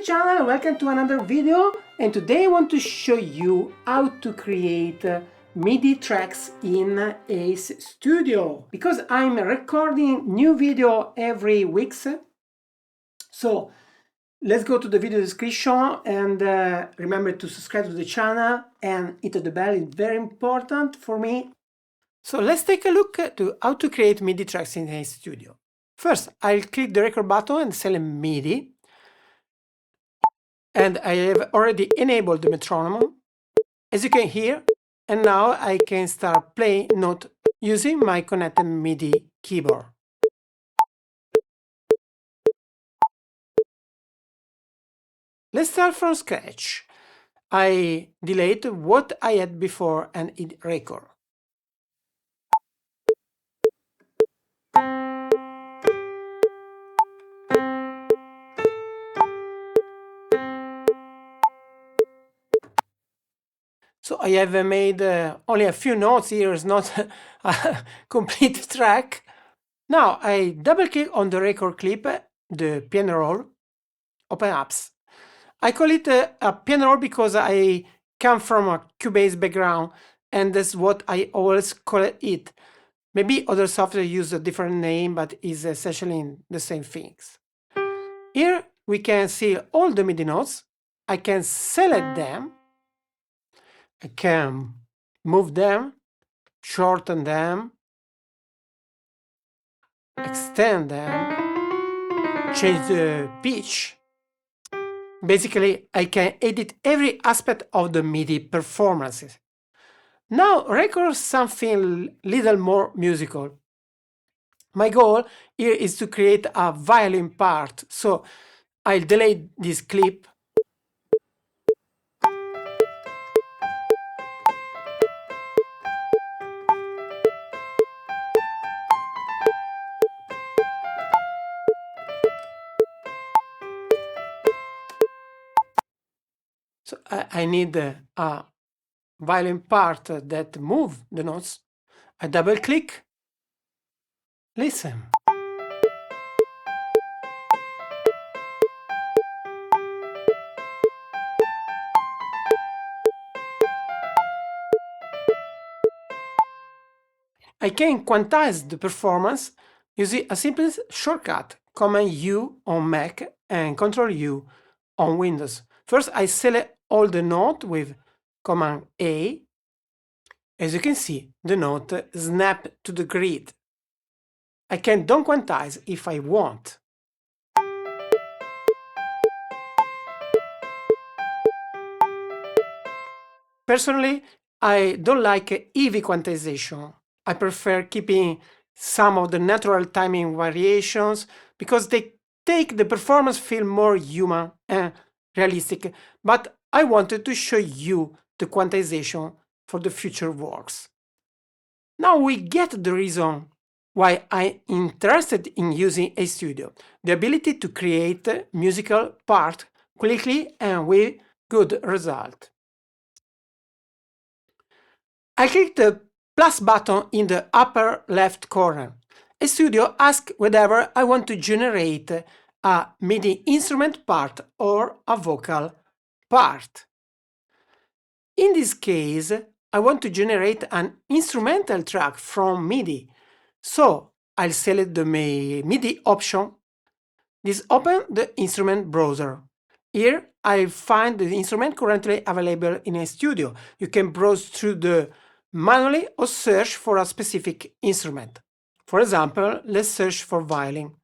channel, welcome to another video, and today I want to show you how to create MIDI tracks in Ace Studio, because I'm recording new video every week. So let's go to the video description and remember to subscribe to the channel and hit the bell, it's very important for me. So let's take a look at how to create MIDI tracks in Ace Studio. First, I'll click the record button and select MIDI. And I have already enabled the metronome, as you can hear, and now I can start playing note using my connected MIDI keyboard. Let's start from scratch. I delete what I had before and hit record. So I have made only a few notes here, it's not a complete track. Now I double click on the record clip, the piano roll, open apps. I call it a piano roll because I come from a Cubase background and that's what I always call it. Maybe other software use a different name, but is essentially the same things. Here we can see all the MIDI notes. I can select them. I can move them, shorten them, extend them, change the pitch. Basically, I can edit every aspect of the MIDI performances. Now record something little more musical. My goal here is to create a violin part, so I'll delete this clip. So I need a violin part that move the notes. I double click, listen. I can quantize the performance using a simple shortcut, Command U on Mac and Control U on Windows. First, I select all the notes with Command A. As you can see, the note snaps to the grid. I can don't quantize if I want. Personally, I don't like heavy quantization. I prefer keeping some of the natural timing variations because they take the performance feel more human and realistic, but I wanted to show you the quantization for the future works. Now we get the reason why I'm interested in using Ace Studio, the ability to create musical part quickly and with good result. I click the plus button in the upper left corner. Ace Studio asks whether I want to generate a MIDI instrument part or a vocal part. In this case, I want to generate an instrumental track from MIDI, so I'll select the MIDI option. This opens the instrument browser. Here I find the instrument currently available in Ace Studio. You can browse through the manually or search for a specific instrument. For example, let's search for violin.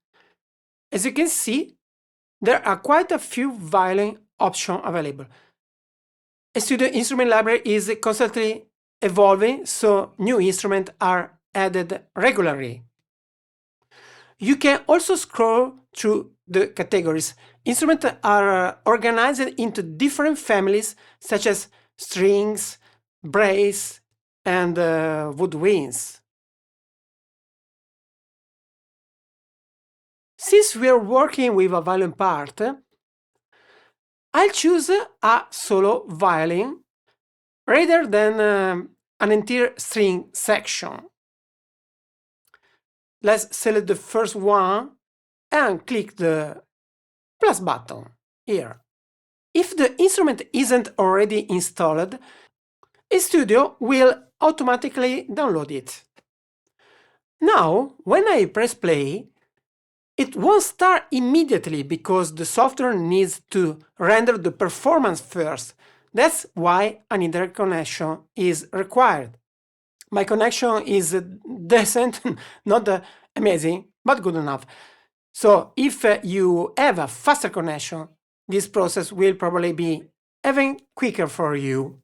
As you can see, there are quite a few violin options available. Ace Studio instrument library is constantly evolving, so new instruments are added regularly. You can also scroll through the categories. Instruments are organized into different families such as strings, brass, and woodwinds. Since we are working with a violin part, I'll choose a solo violin rather than an entire string section. Let's select the first one and click the plus button here. If the instrument isn't already installed, Studio will automatically download it. Now, when I press play, it won't start immediately because the software needs to render the performance first. That's why an internet connection is required. My connection is decent, not amazing, but good enough. So if you have a faster connection, this process will probably be even quicker for you.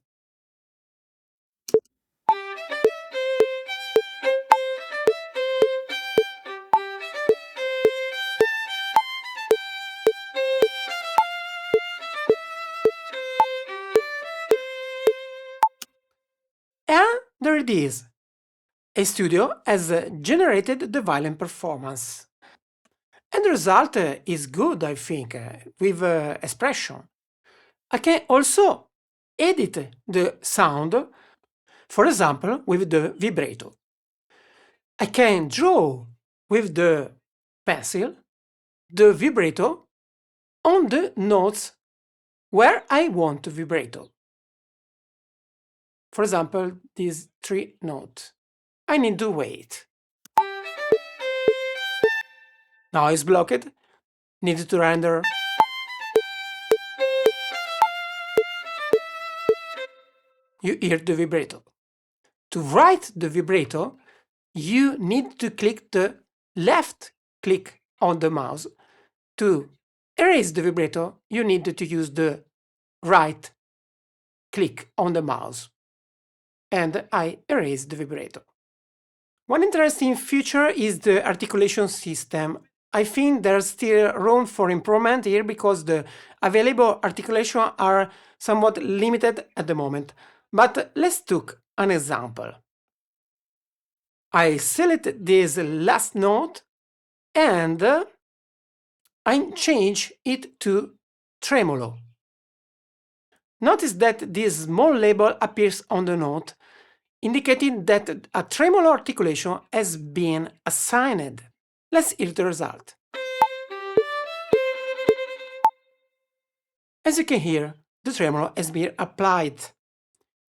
And there it is. Studio has generated the violin performance. And the result is good, I think, with expression. I can also edit the sound, for example, with the vibrato. I can draw with the pencil the vibrato on the notes where I want the vibrato. For example, these 3 notes. I need to wait. Now it's blocked. Need to render. You hear the vibrato. To write the vibrato, you need to click the left click on the mouse. To erase the vibrato, you need to use the right click on the mouse. And I erase the vibrato. One interesting feature is the articulation system. I think there's still room for improvement here because the available articulation are somewhat limited at the moment. But let's take an example. I select this last note and I change it to tremolo. Notice that this small label appears on the note, indicating that a tremolo articulation has been assigned. Let's hear the result. As you can hear, the tremolo has been applied.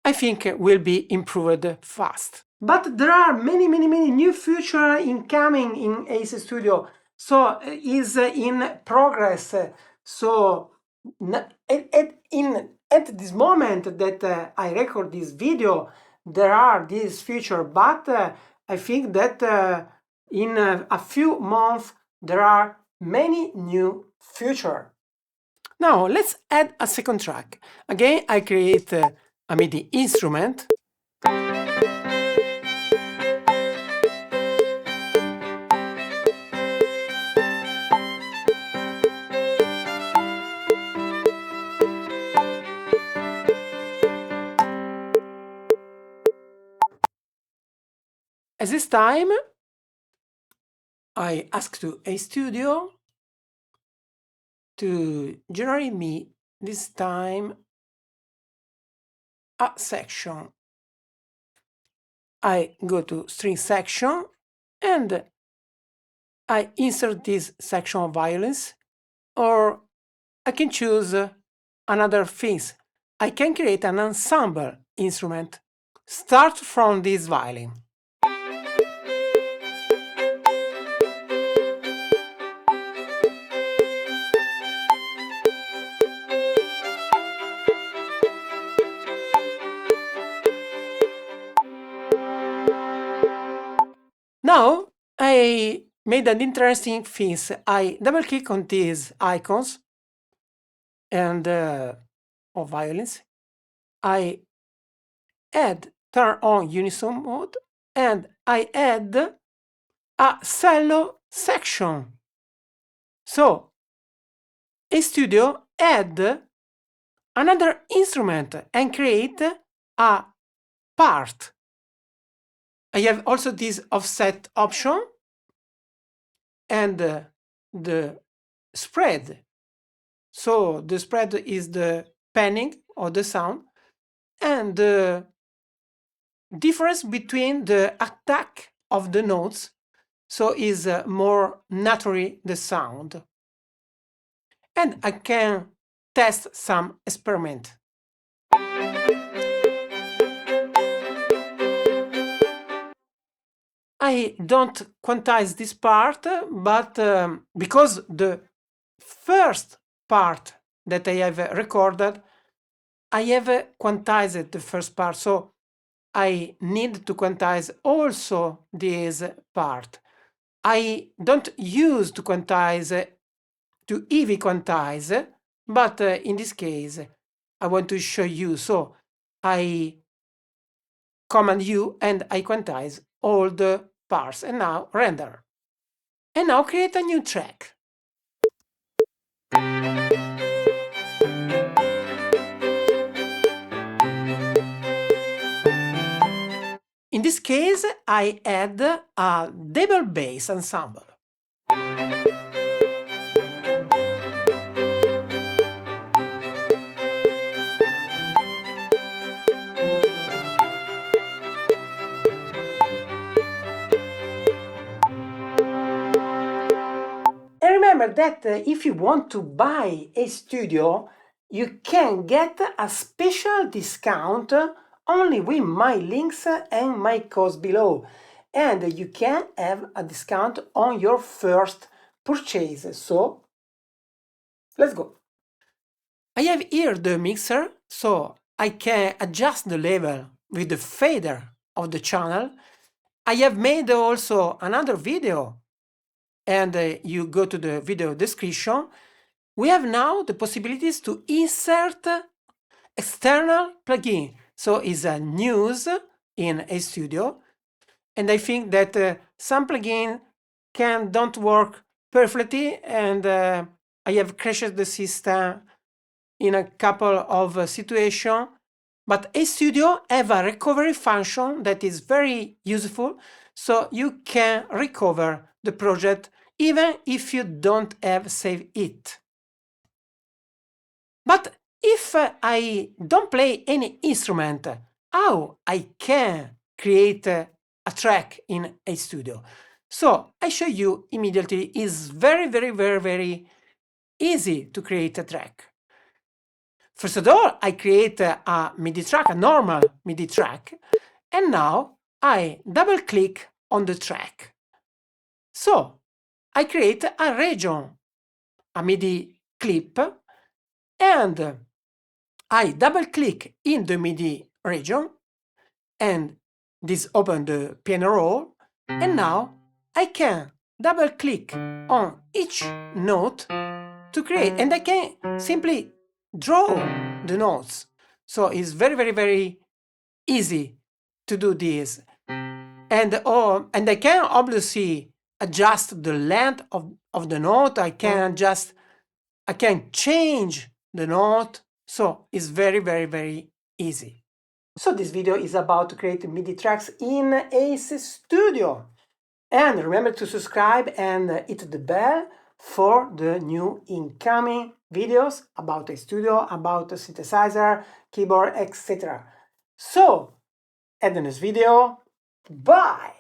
I think will be improved fast. But there are many new features incoming in Ace Studio, so is in progress. So at this moment that I record this video, there are these features, but I think that in a few months there are many new features. Now let's add a second track. Again, I create a MIDI instrument. At this time, I ask to Studio to generate me this time a section. I go to string section and I insert this section of violins, or I can choose another things. I can create an ensemble instrument. Start from this violin. Now I made an interesting thing. I double click on these icons and of violins. I turn on unison mode and I add a cello section. So Studio add another instrument and create a part. I have also this offset option and the spread. So the spread is the panning of the sound and the difference between the attack of the notes, so is more naturally the sound. And I can test some experiment. I don't quantize this part, but because the first part that I have recorded, I have quantized the first part, so I need to quantize also this part. I don't use to quantize, to EV quantize, but in this case, I want to show you, so I command U and I quantize all the parts, and now render. And now create a new track. In this case, I add a double bass ensemble. And remember that if you want to buy a studio, you can get a special discount only with my links and my codes below. And you can have a discount on your first purchase. So let's go. I have here the mixer, so I can adjust the level with the fader of the channel. I have made also another video, and you go to the video description. We have now the possibilities to insert external plugin. So it's a news in RStudio, and I think that some plugins don't work perfectly, and I have crashed the system in a couple of situations. But RStudio have a recovery function that is very useful, so you can recover the project even if you don't have saved it. But if I don't play any instrument, how I can create a track in RStudio? So I show you immediately. It's very easy to create a track. First of all, I create a MIDI track, a normal MIDI track, and now I double click on the track. So I create a region, a MIDI clip, and I double click in the MIDI region, and this opens the piano roll, and now I can double click on each note to create, and I can simply draw the notes. So it's very easy to do this. And I can obviously adjust the length of the note. I can change the note. So it's very easy. So this video is about to create MIDI tracks in RStudio. And remember to subscribe and hit the bell for the new incoming videos about RStudio, about the synthesizer, keyboard, etc. So, at the next video, bye!